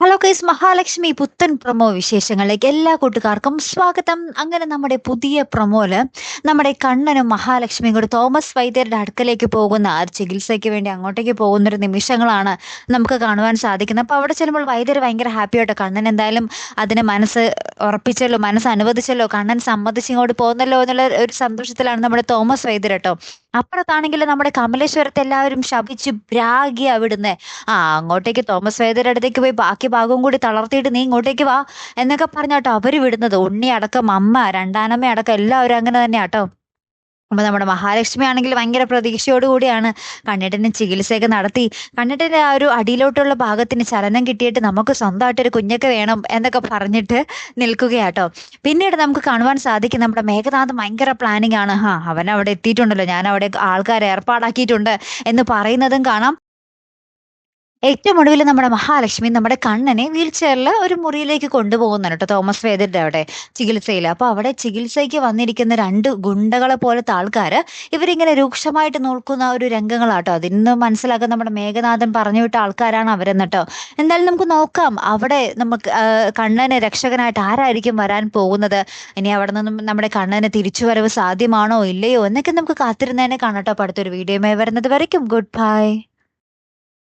Hello guys, Mahalakshmi പുത്തൻ promo വിശേഷങ്ങളിലേക്ക് എല്ലാ കൂട്ടുകാർക്കും സ്വാഗതം. അങ്ങനെ നമ്മുടെ പുതിയ പ്രൊമോയില് നമ്മുടെ കണ്ണനും മഹാലക്ഷ്മിയും കൂടി തോമസ് വൈദ്യരുടെ അടുക്കലേക്ക് പോകുന്ന ആ ചികിത്സയ്ക്ക് വേണ്ടി അങ്ങോട്ടേക്ക് പോകുന്നൊരു നിമിഷങ്ങളാണ് നമുക്ക് കാണുവാൻ സാധിക്കുന്നത്. അപ്പോൾ അവിടെ ചെല്ലുമ്പോൾ വൈദ്യർ ഭയങ്കര ഹാപ്പി ആയിട്ടോ. കണ്ണൻ എന്തായാലും അതിന് മനസ്സ് ഉറപ്പിച്ചല്ലോ, മനസ്സ് അനുവദിച്ചല്ലോ, കണ്ണൻ സമ്മതിച്ച് ഇങ്ങോട്ട് പോകുന്നല്ലോ എന്നുള്ള ഒരു സന്തോഷത്തിലാണ് നമ്മുടെ തോമസ് വൈദ്യർ കേട്ടോ. അപ്പുറത്താണെങ്കിൽ നമ്മുടെ കമലേശ്വരത്തെ എല്ലാവരും ശപിച്ച് ഭ്രാഗി അവിടുന്ന് അങ്ങോട്ടേക്ക് തോമസ് വൈദ്യരുടെ അടുത്തേക്ക് പോയി ബാക്കി ഭാഗവും കൂടി തളർത്തിയിട്ട് നീ ഇങ്ങോട്ടേക്ക് വാ എന്നൊക്കെ പറഞ്ഞാട്ടോ അവര് വിടുന്നത്. ഉണ്ണി അടക്കം, അമ്മ, രണ്ടാനമ്മ അടക്കം എല്ലാവരും അങ്ങനെ തന്നെയാട്ടോ. അപ്പൊ നമ്മുടെ മഹാലക്ഷ്മി ആണെങ്കിൽ ഭയങ്കര പ്രതീക്ഷയോടുകൂടിയാണ് കണ്ണിട്ടിന് ചികിത്സയൊക്കെ നടത്തി. കണ്ണിട്ടിന്റെ ആ ഒരു അടിയിലോട്ടുള്ള ഭാഗത്തിന് ചലനം കിട്ടിയിട്ട് നമുക്ക് സ്വന്തമായിട്ടൊരു കുഞ്ഞൊക്കെ വേണം എന്നൊക്കെ പറഞ്ഞിട്ട് നിൽക്കുകയാട്ടോ. പിന്നീട് നമുക്ക് കാണുവാൻ സാധിക്കും നമ്മുടെ മേഘനാഥ് ഭയങ്കര പ്ലാനിങ് ആണ്. അവൻ അവിടെ എത്തിയിട്ടുണ്ടല്ലോ, ഞാൻ അവിടെ ആൾക്കാരെ ഏർപ്പാടാക്കിയിട്ടുണ്ട് എന്ന് പറയുന്നതും കാണാം. ഏറ്റവും ഒടുവിൽ നമ്മുടെ മഹാലക്ഷ്മി നമ്മുടെ കണ്ണനെ വീൽ ചെയറിൽ ഒരു മുറിയിലേക്ക് കൊണ്ടുപോകുന്നുണ്ട് കേട്ടോ, തോമസ് വേദരുടെ അവിടെ ചികിത്സയിൽ. അപ്പൊ അവിടെ ചികിത്സയ്ക്ക് വന്നിരിക്കുന്ന രണ്ട് ഗുണ്ടകളെ പോലത്തെ ആൾക്കാര് ഇവരിങ്ങനെ രൂക്ഷമായിട്ട് നോക്കുന്ന ഒരു രംഗങ്ങളാട്ടോ. അതിന്ന് മനസ്സിലാക്കാൻ നമ്മുടെ മേഘനാഥൻ പറഞ്ഞു വിട്ട ആൾക്കാരാണ് അവരെന്നിട്ടോ. എന്തായാലും നമുക്ക് നോക്കാം അവിടെ നമുക്ക് കണ്ണന് രക്ഷകനായിട്ട് ആരായിരിക്കും വരാൻ പോകുന്നത്. ഇനി അവിടെ നിന്നും നമ്മുടെ കണ്ണന് തിരിച്ചുവരവ് സാധ്യമാണോ ഇല്ലയോ എന്നൊക്കെ നമുക്ക് കാത്തിരുന്നതിനെ കാണട്ടോ. അടുത്തൊരു വീഡിയോയുമായി വരുന്നത് വരയ്ക്കും ഗുഡ് ബൈ.